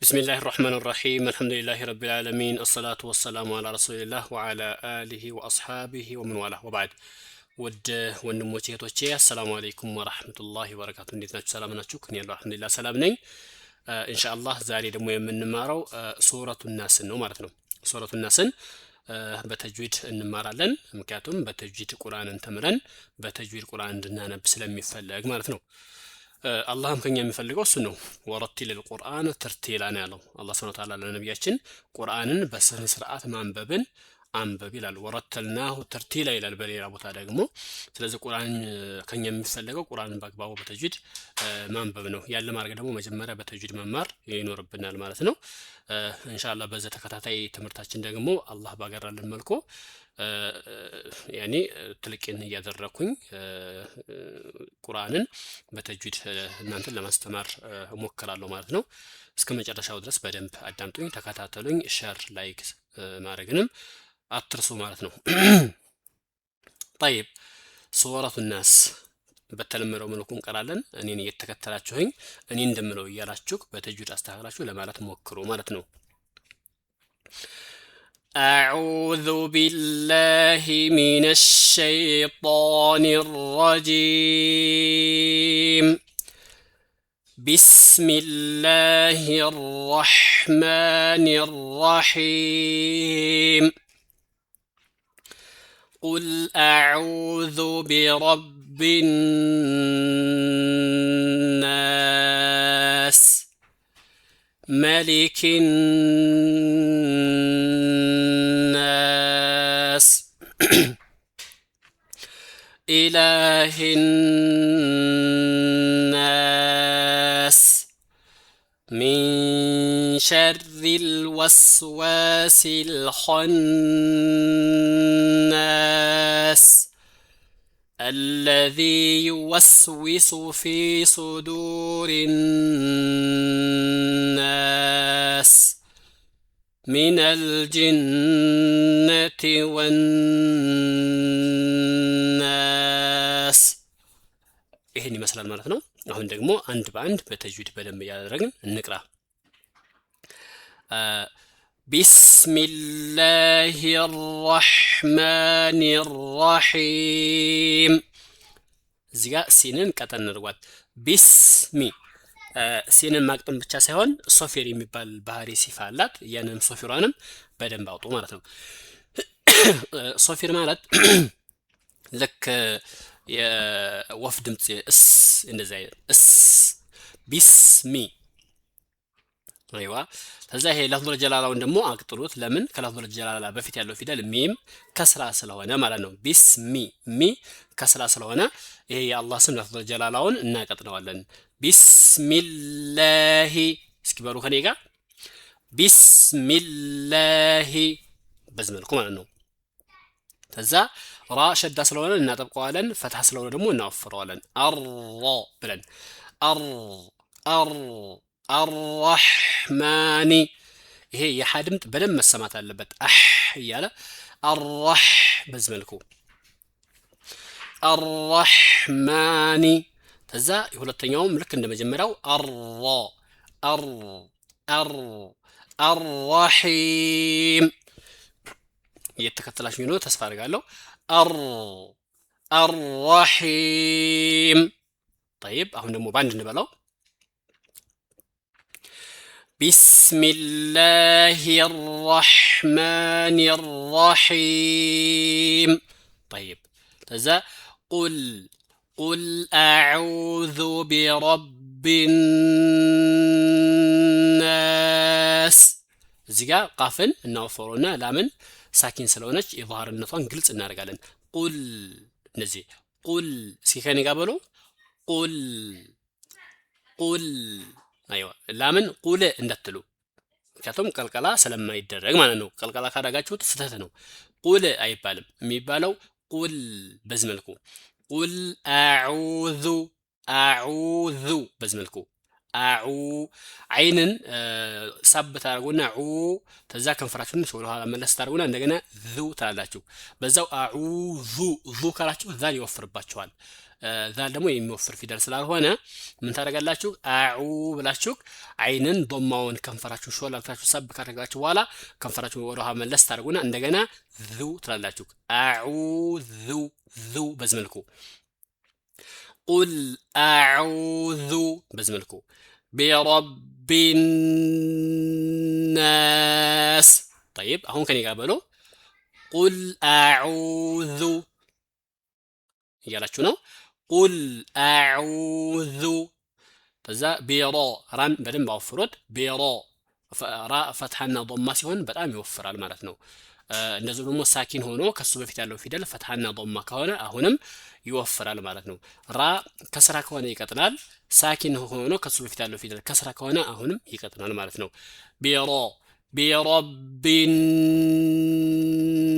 بسم الله الرحمن الرحيم الحمد لله رب العالمين الصلاة والسلام على رسول الله وعلى آله وأصحابه ومن والاه وبعد ود ወንድሞቼ እህቶቼ አሰላሙ አለይኩም ወራህመቱላሂ ወበረካቱ እንዴት ናችሁ ሰላም ናችሁ ከኔ ያለው አልহামዱሊላህ ሰላም ነኝ ኢንሻአላህ ዛሬ ደግሞ የምንማረው ሱረቱ ናስን ነው ማለት ነው ሱረቱ ናስን በተጅዊድ እንማራለን ምክንያቱም በተጅዊድ ቁርአንን ተምረን በተጅዊድ ቁርአን እንድናነብ ስለሚፈልግ ማለት ነው አላህም ከኛ የሚፈልገው እሱ ነው ወረቲል ቁርአን ተርቲላ ነው ያለው አላህ Subhanahu Wa Ta'ala ለነብያችን ቁርአንን በስነ ስርዓት ማንበብን አንበብ ይላል ወረተልናሁ ተርቲላ ይላል በሌላ ቦታ ደግሞ ስለዚህ ቁርአን ከኛ የሚፈልገው ቁርአንን በአግባቡ በተጅዊድ ማንበብ ነው ያለ ማድረግ ደግሞ መጀመሪያ በተጅዊድ መማር ይኖርብናል ማለት ነው ኢንሻአላህ በዛ ተከታታይ ትምህርታችን ደግሞ አላህ ባገራልን መልኩ ያኒ ትልቅን ያደረኩኝ ቁርአንን በተጅዊድ እናንተን ለማስተማር እሞክራለሁ ማለት ነው እስከ መጨረሻው ድረስ በደንብ አዳምጡኝ ተከታተሉኝ ሼር ላይክ ማድረግንም አትርሱ ማለት ነው طيب ሱረቱ ናስ በተለመደው መልኩ እንቀራለን እኔን እየተከተላችሁኝ እኔ እንደምለው ይያላችሁ በተጅዊድ አስተካክላችሁ ለማለት ሞክሩ ማለት ነው أعوذ بالله من الشيطان الرجيم بسم الله الرحمن الرحيم قل أعوذ برب الناس ملك الناس إله الناس من شر الوسواس الخناس الذي يوسوس في صدور الناس من الجنة والناس ይሄን ይመስላል ማለት ነው አሁን ደግሞ አንድ በአንድ በተጅዊድ በደንብ ያደረግን እንቅራ بسم الله الرحمن الرحيم እዚጋ ሲንን ቀጠን አድርጓት ቢስሚ ሲንን ማቅጠም ብቻ ሳይሆን ሶፊር የሚባል ባህሪ ሲፋ አላት ያንን ሶፊሯንም በደንብ አውጡ ማለት ነው ሶፊር ማለት ለክ የወፍ ድምጽ እስ እንደዛ እስ ቢስሚ አይዋ ከዛ ይሄ ለፍዙል ጀላላውን ደግሞ አቅጥሉት ለምን ከለፍዙል ጀላላ በፊት ያለው ፊደል ሚም ከስራ ስለሆነ ማለት ነው ቢስሚ ሚ ከስራ ስለሆነ ይሄ የአላህ ስም ለፍዙል ጀላላውን እናቀጥነዋለን ቢስሚላሂ እስኪ በሩ ከኔ ጋር ቢስሚላሂ በዚህ መልኩ ማለት ነው ከዛ ራ ሸዳ ስለሆነ እናጠብቀዋለን ፈትሐ ስለሆነ ደግሞ እናወፍረዋለን አር ብለን አር الرحمن ይሄ የሐ ድምጽ በደንብ መሰማት አለበት አህ እያለ الرح በዚህ መልኩ الرحمن ከዛ የሁለተኛውም ልክ እንደመጀመሪያው الرحيم እየተከተላችሁ ነው ተስፋ አድርጋለሁ الرحيم طيب አሁን ደግሞ ባንድ እንበለው بسم الله الرحمن الرحيم طيب تزا قل أعوذ برب الناس زيغا قافن እናወፈሩና ላምን ሳኪን ስለሆነች ኢዝሃርነቷን ግልጽ እናደርጋለን ቁል ነዚህ ቁል ሲከኒ ጋር በሉ ቁል አይዋ ላምን ቁል እንዳትሉ ምክንያቱም ቀልቀላ ስለማይደረግ ማለት ነው ቀልቀላ ካደረጋችሁት ስህተት ነው ቁል አይባልም የሚባለው ቁል በዚህ መልኩ ቁል አዑዙ በዚህ መልኩ አዑ አይንን ሳብ ታርጉና ዑ ተዛ ከንፈራችሁን ወደ ኋላ መለስ ታርጉና እንደገና ዙ ታላላችሁ በዛው አዑዙ ዙ ካላችሁ ዛል ይወፍርባችኋል ዛል ደግሞ የሚወፍር ፊደል ስላልሆነ ምን ታደርጋላችሁ? አዑ ብላችሁ አይንን ዶማውን ከንፈራችሁ ሾል አልታችሁ ሰብ ካደረጋችሁ በኋላ ከንፈራችሁ ወደ ኋላ መለስ ታደርጉና እንደገና ዙ ትላላችሁ። አዑዙ ዙ በዚህ መልኩ ቁል አዑዙ በዚህ መልኩ ቢረቢናስ طيب አሁን ከኔ ጋር በሉ ቁል አዑዙ እያላችሁ ነው። ቁል አዑዙ ከዛ ቢሮ ራን በደንብ አወፍሩት። ቢሮ ራ ፈትሐና ዶማ ሲሆን በጣም ይወፍራል ማለት ነው። እንደዚህ ደግሞ ሳኪን ሆኖ ከሱ በፊት ያለው ፊደል ፈትሐና ዶማ ከሆነ አሁንም ይወፍራል ማለት ነው። ራ ከስራ ከሆነ ይቀጥናል። ሳኪን ሆኖ ከሱ በፊት ያለው ፊደል ከስራ ከሆነ አሁንም ይቀጥናል ማለት ነው። ቢሮ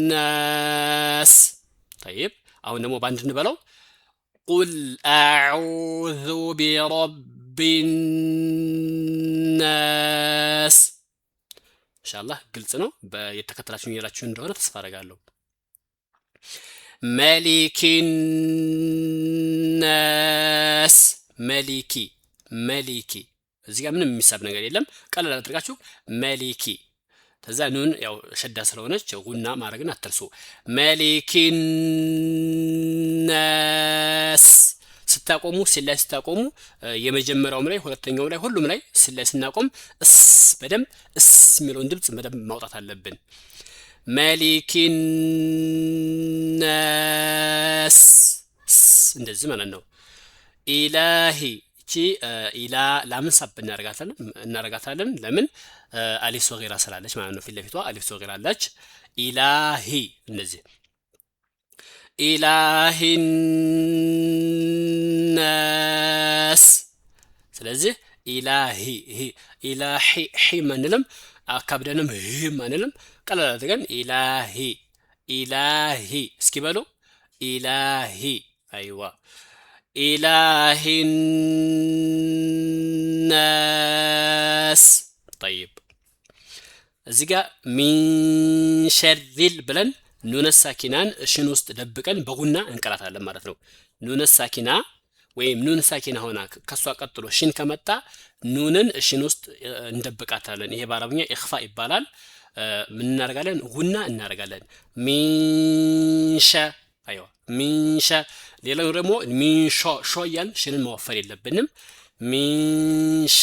ቢረቢናስ طيب አሁን ደግሞ ባንድ እንበለው ቁል አዑዙ ቢረቢናስ ኢንሻአላህ ግልጽ ነው። የተከተላችሁ እያላችሁ እንደሆነ ተስፋ አደርጋለሁ። መሊኪናስ መሊኪ መሊኪ እዚህ ጋር ምንም የሚሳብ ነገር የለም። ቀላል አድርጋችሁ መሊኪ ተዛ ኑን ያው ሸዳ ስለሆነች ጉና ማድረግን አትርሱ። መሊኪናስ ስታቆሙ ሲላይ ስታቆሙ የመጀመሪያውም ላይ ሁለተኛውም ላይ ሁሉም ላይ ሲላይ ስናቆም እስ በደንብ እስ የሚለውን ድምጽ በደንብ ማውጣት አለብን። መሊኪናስ እንደዚህ ማለት ነው። ኢላሂ እቺ ኢላ ላምን ሳብ እናረጋታለን። ለምን አሊፍ ሶጊራ ስላለች ማለት ነው። ፊት ለፊቷ አሊፍ ሶጊራ አለች። ኢላሂ እንደዚህ ኢላሂናስ ስለዚህ ኢላሂ ኢላሂ ሂ ማንልም አካብደንም ሂ ማንልም ቀላል አድርገን ኢላሂ ኢላሂ እስኪ በሉ ኢላሂ አይዋ ኢላሂናስ طيب እዚህ ጋር ሚን ሸሪል ብለን ኑነ ሳኪናን ሽን ውስጥ ደብቀን በጉና እንቀራታለን ማለት ነው። ኑነ ሳኪና ወይም ኑን ሳኪና ሆና ከሷ ቀጥሎ ሽን ከመጣ ኑንን ሽን ውስጥ እንደብቃታለን። ይሄ በአረብኛ ኢኽፋ ይባላል። ምን እናደርጋለን? ጉና እናደርጋለን። ሚንሸ አይዋ ሚንሸ። ሌላው ደግሞ ሚንሾ ሾ እያልን ሽንን መወፈር የለብንም። ሚንሸ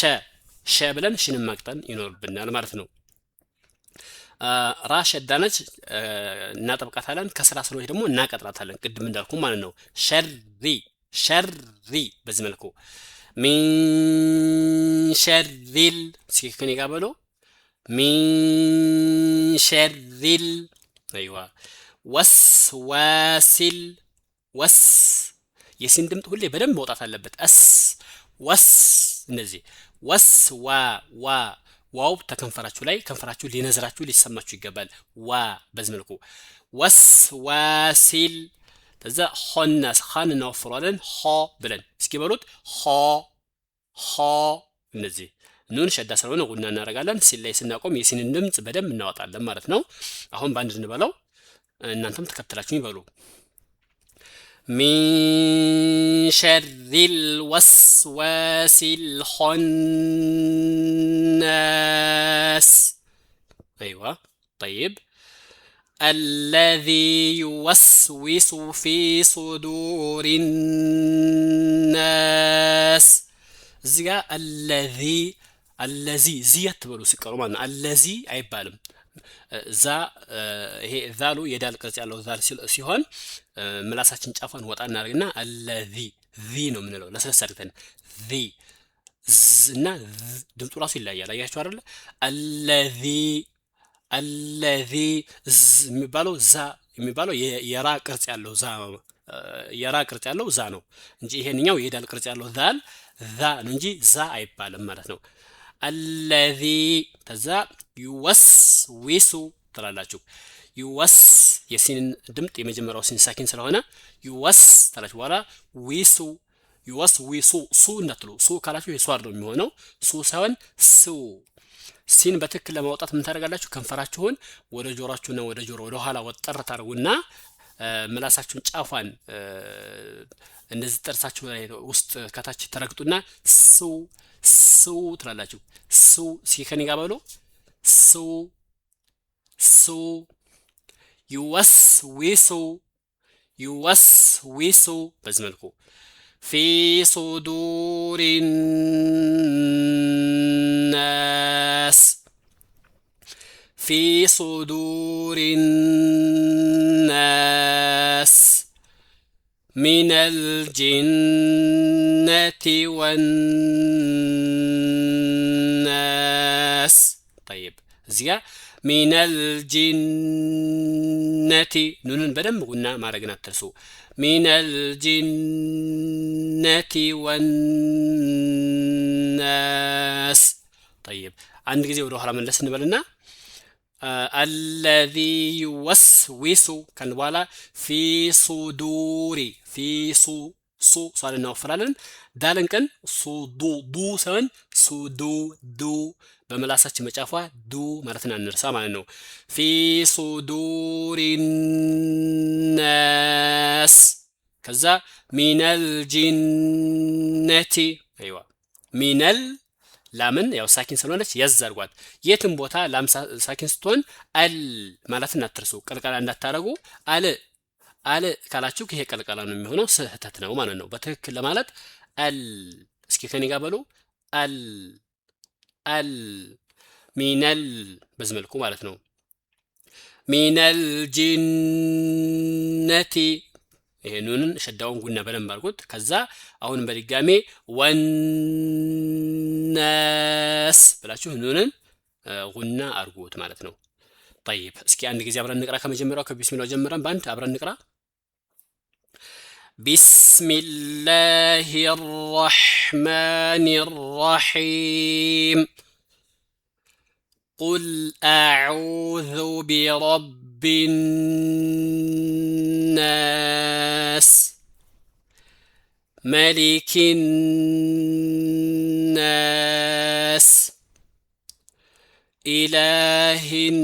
ሸ ብለን ሽንን ማቅጠን ይኖርብናል ማለት ነው። ራ ሸዳነች እናጠብቃታለን። ከስራ ስለሆነች ደግሞ እናቀጥራታለን። ቅድም እንዳልኩ ማለት ነው። ሸሪ ሸሪ በዚህ መልኩ ሚን ሸሪል ሲከን ይጋበሎ ሚን ሸሪል አይዋ ወስዋሲል ወስ የሲን ድምጥ ሁሌ በደንብ መውጣት አለበት። እስ ወስ እንደዚህ ወስ ዋ ዋ ዋው ተከንፈራችሁ ላይ ከንፈራችሁ ሊነዝራችሁ ሊሰማችሁ ይገባል። ዋ በዚህ መልኩ ወስዋሲል ተዛ ሆናስ ኻን እናወፍረዋለን። ሆ ብለን እስኪ በሉት ሆ ሆ እንደዚህ ኑን ሸዳ ስለሆነ ጉና እናደርጋለን። ሲል ላይ ስናቆም የሲንን ድምጽ በደንብ እናወጣለን ማለት ነው። አሁን ባንድ እንበለው እናንተም ተከተላችሁ ይበሉ። ሚን ሸሪል ወስዋሲል ኸናስ አይዋ طيب الذي يوسوس في صدور الناس እዚህ ጋር الذي ዚያት ብሎ ሲቀሩ ማለት ነው። الذي አይባልም። ዛ ይሄ ዛሉ የዳል ቅርጽ ያለው ዛል ሲሆን ምላሳችን ጫፏን ወጣ እናደርግና الذي ዚ ነው የምንለው ለስለስ አድርገን ዚ እና ድምፁ ራሱ ይለያያል። አያችሁ አይደል? الذي የሚባለው ዛ የሚባለው የራ ቅርጽ ያለው ዛ የራ ቅርጽ ያለው ዛ ነው እንጂ ይሄንኛው የዳል ቅርጽ ያለው ዛል ዛ ነው እንጂ ዛ አይባልም ማለት ነው። الذي ተዛ ይወስዊሱ ትላላችሁ። ይወስ የሲን ድምጥ የመጀመሪያው ሲን ሳኪን ስለሆነ ይወስ ታላችሁ በኋላ ዊሱ ይወስ ዊሱ ሱ እንዳትሉ። ሱ ካላችሁ የሷር ነው የሚሆነው። ሱ ሳይሆን ሱ። ሲን በትክክል ለማውጣት ምን ታደርጋላችሁ? ከንፈራችሁን ወደ ጆሮአችሁና ወደ ጆሮ ወደ ኋላ ወጠር ታደርጉና ምላሳችሁን ጫፏን እንደዚህ ጥርሳችሁ ላይ ውስጥ ከታች ተረግጡና ሱ ሱ ትላላችሁ። ሱ ሲከኒ ጋር በሉ ሱ ሱ ዩወስዊሱ ዩወስዊሱ በዚህ መልኩ ፊ ሱዱሪ ናስ ፊ ሱዱሪ ናስ ሚነል ጂነቲ ወናስ ጠይብ እዚህ ጋር ሚነል ጂነቲ ኑንን በደንብ ጉና ማድረግን አትርሱ። ሚነል ጂነቲ ወናስ ጠይብ አንድ ጊዜ ወደ ኋላ መለስ እንበልና አለዚ ዩወስዊሱ ካልን በኋላ ፊ ሱዱሪ ፊ ሱ ሷል እናወፍራለን። ዳልን ቀን ሱዱ ዱ ሳይሆን ሱዱ ዱ በመላሳችን መጫፏ ዱ ማለትን አንርሳ ማለት ነው። ፊ ሱዱሪ ናስ ከዛ ሚነል ጂነቲ አይዋ ሚነል ላምን ያው ሳኪን ስለሆነች የዝ አድርጓት። የትም ቦታ ላም ሳኪን ስትሆን አል ማለትን አትርሱ። ቀልቀላ እንዳታረጉ። አል ካላችሁ ይሄ ቀልቀላ ነው የሚሆነው፣ ስህተት ነው ማለት ነው። በትክክል ለማለት አል እስኪ ከኔ ጋር በሉ አል ሚነል በዚህ መልኩ ማለት ነው። ሚነል ጂነቲ ይሄንን ሸዳውን ጉና በደንብ አድርጉት። ከዛ አሁን በድጋሜ ወናስ ብላችሁ ኑንን ጉና አድርጉት ማለት ነው። طيب እስኪ አንድ ጊዜ አብረን እንቅራ። ከመጀመሪያው ከቢስሚላህ ጀምረን ባንድ አብረን እንቅራ። ቢስሚላሂር ረህማኒር ረሂም ቁል አዑዙ ቢረቢን ናስ መሊኪን ናስ ኢላሂን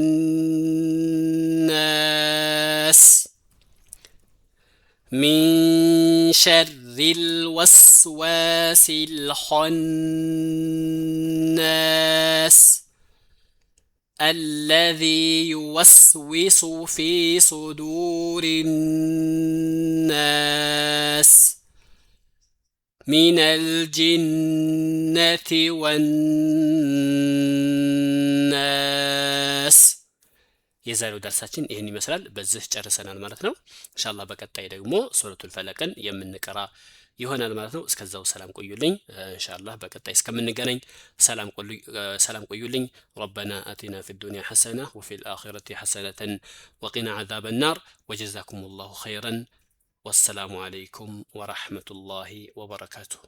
ናስ ሚን ሸሪል ወስዋሲል ኸናስ الذي يوسوس في صدور الناس من الجنة والناس የዛሬው ደርሳችን ይሄን ይመስላል። በዚህ ጨርሰናል ማለት ነው። ኢንሻአላህ በቀጣይ ደግሞ ሱረቱል ፈለቅን የምንቀራ ይሆናል ማለት ነው። እስከዛው ሰላም ቆዩልኝ። ኢንሻአላህ በቀጣይ እስከምንገናኝ ሰላም ቆዩልኝ። ረበና አቲና ፊድ ዱንያ ሐሰና ወፊል አኺረቲ ሐሰነተን ወቂና ዐዛበን ናር ወጀዛኩሙላሁ ኸይረን ወሰላሙ ዐለይኩም ወረሕመቱላሂ ወበረካቱሁ።